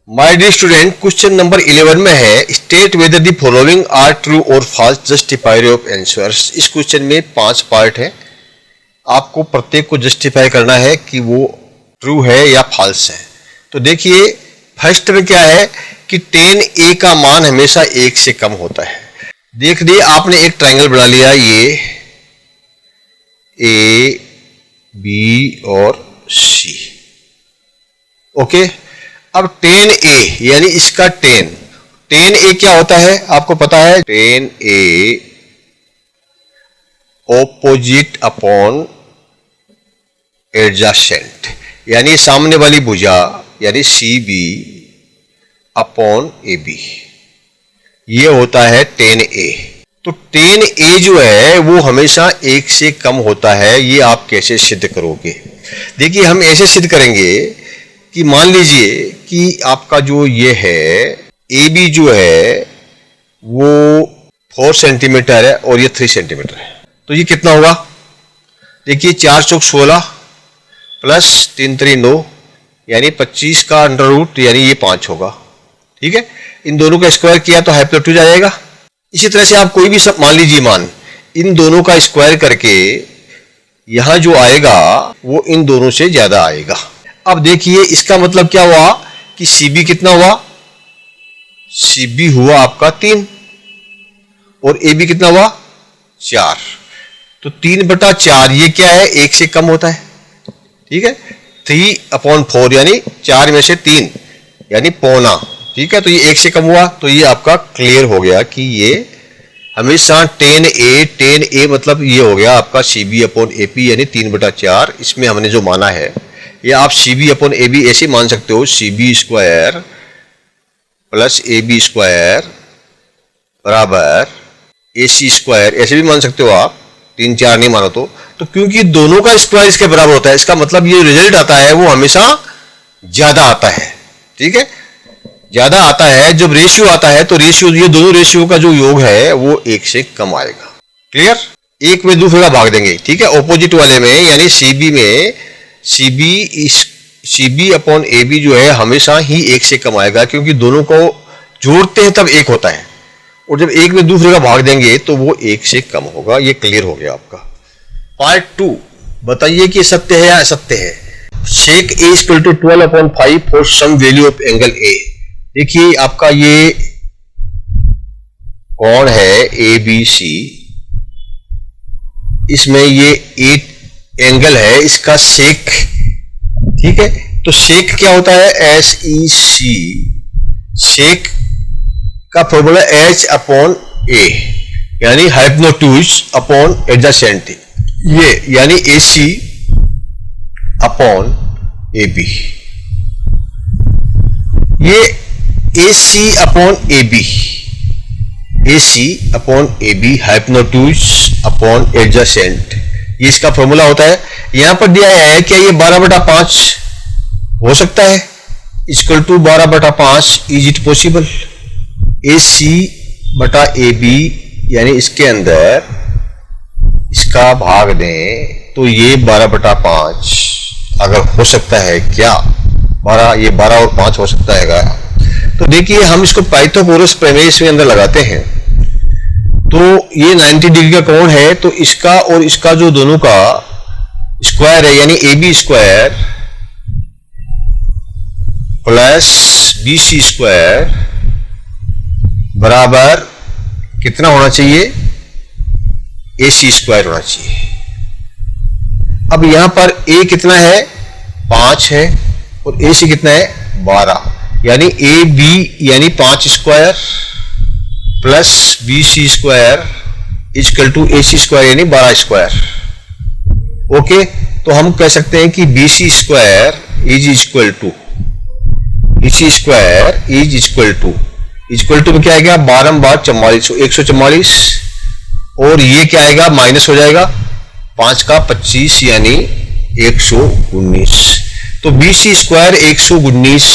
My dear student, question number 11 में है state whether the following are true और false, justify of answers. इस question में 5 part है, आपको प्रत्येक को जस्टिफाई करना है कि वो ट्रू है या फॉल्स है। तो देखिए फर्स्ट में क्या है कि tan a का मान हमेशा 1 से कम होता है। देख लिए आपने एक ट्रायंगल बना लिया, ये A, B और C। ओके, अब tan a यानी इसका tan a क्या होता है आपको पता है, tan a opposite upon adjacent, यानी सामने वाली भुजा यानी CB अपॉन AB, ये होता है tan a। तो tan a जो है वो हमेशा 1 से कम होता है। ये आप कैसे सिद्ध करोगे? देखिए हम ऐसे सिद्ध करेंगे कि मान लीजिए कि आपका जो ये है AB जो है वो 4 सेंटीमीटर है और ये 3 सेंटीमीटर है, तो ये कितना होगा? देखिए 4 चौक 16 प्लस 3 3 9 यानी 25 का अंडर रूट यानी ये 5 होगा। ठीक है, इन दोनों का स्क्वायर किया तो हाइपोटेन्यूज आ जाएगा। इसी तरह से आप कोई भी सब मान लीजिए मान, इन दोनों का स्क्वायर करके यहां जो आएगा वो इन दोनों से ज्यादा आएगा। अब देखिए इसका मतलब क्या हुआ कि CB कितना हुआ? CB हुआ आपका 3 और AB कितना हुआ? 4। तो 3/4 ये क्या है? 1 से कम होता है। ठीक है, 3/4 यानी 4 में से 3 यानी पौना। ठीक है, तो ये 1 से कम हुआ, तो ये आपका क्लियर हो गया कि ये हमेशा tan a मतलब ये हो गया आपका CB अपॉन AP यानी 3/4। इसमें हमने जो माना है या आप CB अपॉन AB ऐसे मान सकते हो, CB square plus AB square बराबर AC स्क्वायर, ऐसे भी मान सकते हो आप, 3 4 नहीं मानो तो क्योंकि दोनों का स्क्वायर इसके बराबर होता है, इसका मतलब ये रिजल्ट आता है वो हमेशा ज्यादा आता है। ठीक है, ज्यादा आता है। जब रेशियो आता है तो रेशियो, ये दोनों रेशियो का जो योग है वो 1 से कम आएगा। क्लियर? 1 में दूसरे का भाग देंगे। ठीक है, ऑपोजिट वाले में यानी CB में CB अपॉन AB जो है हमेशा ही 1 से कम आएगा, क्योंकि दोनों को जोड़ते हैं तब 1 होता है, और जब 1 में दूसरे का भाग देंगे तो वो 1 से कम होगा। ये क्लियर हो गया आपका। पार्ट 2 बताइए कि सत्य है या असत्य है। sec A equal to 12/5 for some value of angle A। देखिए आपका ये कोण है ABC, इसमें ये 8 एंगल है, इसका सेक। ठीक है, तो सेक क्या होता है? SEC। सेक का फॉर्मूला H अपॉन A यानी हाइपोटेन्यूज अपॉन एडजेसेंट, ये यानी AC अपॉन AB। ये AC upon AB, AC upon AB hypotenuse upon adjacent, ये इसका फॉर्मूला होता है। यहां पर दिया है क्या ये 12/5 हो सकता है equal to 12/5? Is it possible? AC बटा AB यानी इसके अंदर इसका भाग दें तो ये 12/5 अगर हो सकता है क्या? 12, ये 12 और 5 हो सकता है। तो देखिए हम इसको पाइथागोरस प्रमेय इसके अंदर लगाते हैं, तो ये 90 डिग्री का कोण है, तो इसका और इसका जो दोनों का स्क्वायर है यानी AB square plus BC square बराबर कितना होना चाहिए? AC स्क्वायर होना चाहिए। अब यहां पर A कितना है? 5 है और AC कितना है? 12, यानी AB यानी 5 square plus BC square equal to AC square यानी 12 स्क्वायर। ओके, तो हम कह सकते हैं कि BC square is equal to BC square is equal to में क्या आएगा? 12 144 और ये क्या आएगा? माइनस हो जाएगा 5 का 25 यानी 119। तो BC स्क्वायर 119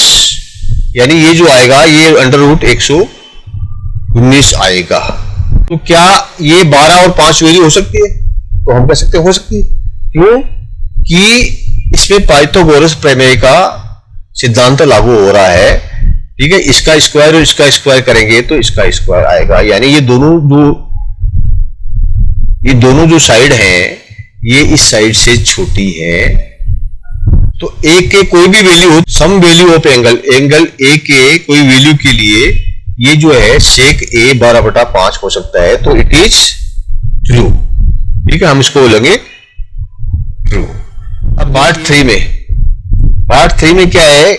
यानी ये जो आएगा ये अंडर रूट 119 आएगा। तो क्या ये 12 और 5 वैल्यू हो सकती है? तो हम कह सकते हो सकती है। क्यों? कि इसमें पाइथागोरस प्रमेय का सिद्धांत लागू हो रहा है ठीक है, इसका स्क्वायर और इसका स्क्वायर करेंगे तो इसका स्क्वायर आएगा, यानी ये दोनों जो साइड हैं ये इस साइड से छोटी है। तो ए के कोई भी वैल्यू हो, some value of angle A के कोई वैल्यू के लिए ये जो है सेक ए 12/5 हो सकता है, तो इट इज ट्रू। ठीक है, हम इसको बोलेंगे ट्रू। अब पार्ट 3 में क्या है,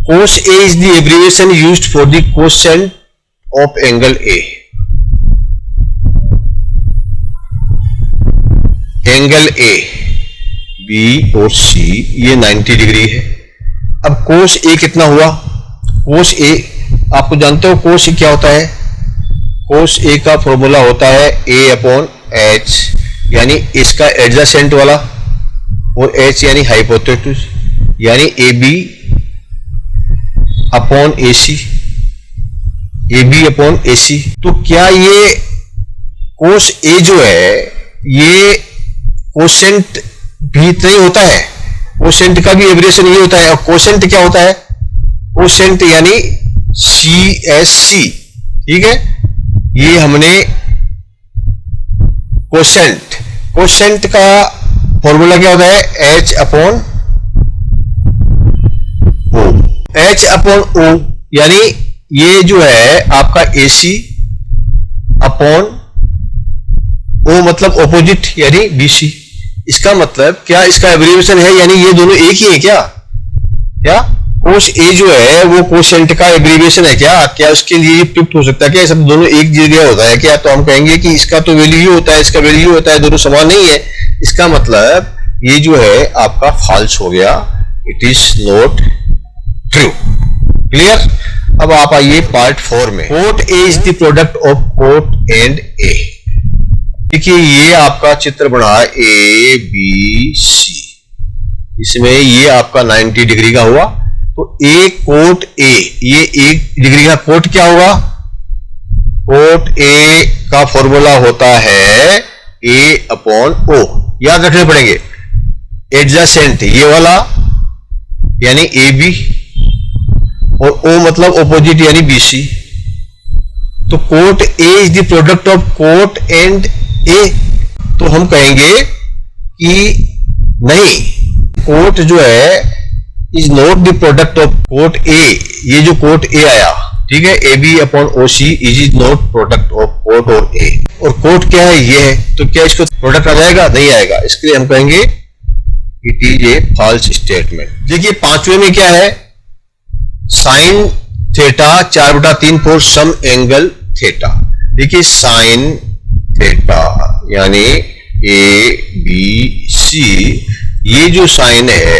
cos A is the abbreviation used for the quotient of angle A. Angle A, B और C ये 90 डिग्री है। अब cos A कितना हुआ? cos A आपको जानते हो cos A क्या होता है? cos A का फॉर्मूला होता है A/H, यानी इसका एडजेसेंट वाला, और H यानी हाइपोटेन्यूज, यानी AB upon AC, AB upon AC। तो क्या ये cos A जो है ये कोसेंट भी नहीं होता है? कोसेंट का भी एब्रिएशन ये होता है। और कोसेंट क्या होता है? कोसेंट यानी CSC। ठीक है, ये हमने कोसेंट का फॉर्मूला क्या होता है? H upon O। H upon O यानी ये जो है आपका AC अपॉन O मतलब ऑपोजिट यानी BC। इसका मतलब क्या इसका एब्रिविएशन है, यानी ये दोनों एक ही है क्या? cos A जो है वो कोसेंट का एब्रिविएशन है क्या उसके लिए प्रूफ हो सकता है क्या? सब दोनों एक जगह होता है क्या? तो हम कहेंगे कि इसका तो वैल्यू होता है, इसका वैल्यू होता है, दोनों समान नहीं है। इसका मतलब ये जो है आपका फॉल्स हो गया, it is not true. Clear? अब आप आइए पार्ट 4 में। Cot A is the product of cot and A। देखिए ये आपका चित्र बना है ABC, इसमें ये आपका 90 डिग्री का हुआ, तो A कोट A, ये 1 डिग्री का कोट क्या होगा? कोट A का फॉर्मूला होता है A अपॉन O। याद रखने पड़ेंगे, एडजेसेंट ये वाला यानी AB, और O मतलब ऑपोजिट यानी BC। तो cot A is the product of cot and A। तो हम कहेंगे कि नहीं, कोट जो है is not the product of cot A। ये जो कोट A आया, ठीक है, AB upon OC is not product of cot और A। और कोट क्या है? ये है, तो क्या इसको प्रोडक्ट आ जाएगा? नहीं आएगा। इसके लिए हम कहेंगे it is a false statement. देखिए 5वें में क्या है? Sine theta 4/3 for some angle theta. देखिए साइन थीटा यानी ABC, ये जो साइन है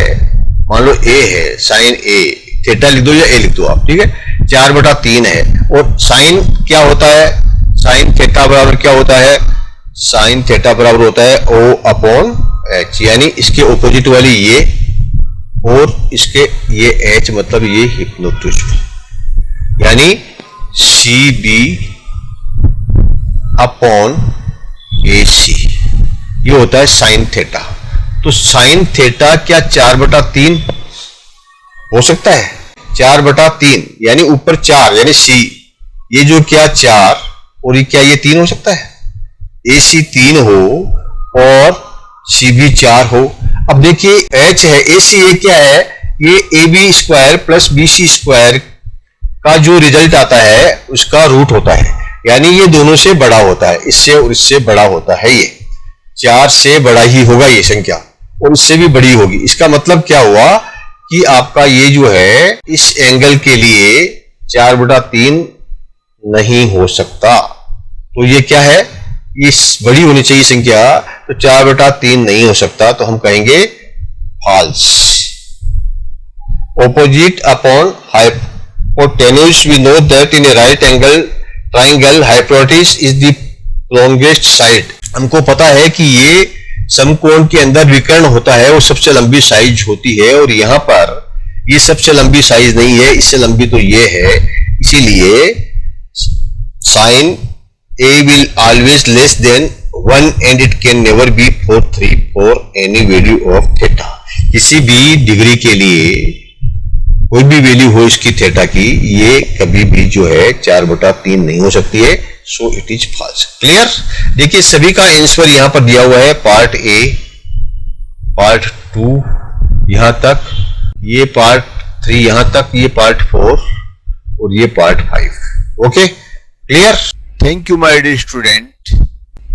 मान लो A है, साइन A, थीटा लिख दो या A लिख दो आप, ठीक है, 4/3 है। और साइन क्या होता है? साइन थीटा बराबर क्या होता है? साइन थीटा बराबर होता है O अपॉन H, यानी इसके ऑपोजिट वाली ये और इसके ये H मतलब ये हिप्नोटिज्म, यानी CB अपॉन AC, ये होता है साइन थीटा। तो साइन थीटा क्या 4/3 हो सकता है? 4/3 यानी ऊपर 4 यानी C, ये जो क्या 4 और ये क्या ये 3 हो सकता है? AC 3 हो और CB 4 हो। अब देखिए H है, AC ये क्या है? ये AB square plus BC square का जो रिजल्ट आता है उसका रूट होता है, यानी ये दोनों से बड़ा होता है, इससे और इससे बड़ा होता है। ये 4 से बड़ा ही होगा ये संख्या, और इससे भी बड़ी होगी। इसका मतलब क्या हुआ कि आपका ये जो है इस एंगल के लिए 4/3 नहीं हो सकता। तो ये क्या है? ये बड़ी होनी चाहिए संख्या, तो 4/3 नहीं हो सकता, तो हम कहेंगे false. Opposite upon hypotenuse, we know that in a right angle triangle hypotenuse is the longest side. हमको पता है कि ये समकोण के अंदर विकर्ण होता है, वो सबसे लंबी साइज होती है, और यहां पर ये सबसे लंबी साइज नहीं है, इससे लंबी तो ये है। इसीलिए sign A will always less than 1 and it can never be 4/3 for any value of theta। किसी भी डिग्री के लिए कोई भी वैल्यू हो इसकी थीटा की, ये कभी भी जो है 4/3 नहीं हो सकती है, so it is false. Clear? देखिए सभी का आंसर यहां पर दिया हुआ है, पार्ट ए, पार्ट 2 यहां तक, ये पार्ट 3 यहां तक, ये पार्ट 4 और ये part 5। Okay, clear? Thank you, my dear student.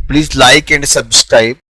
Please like and subscribe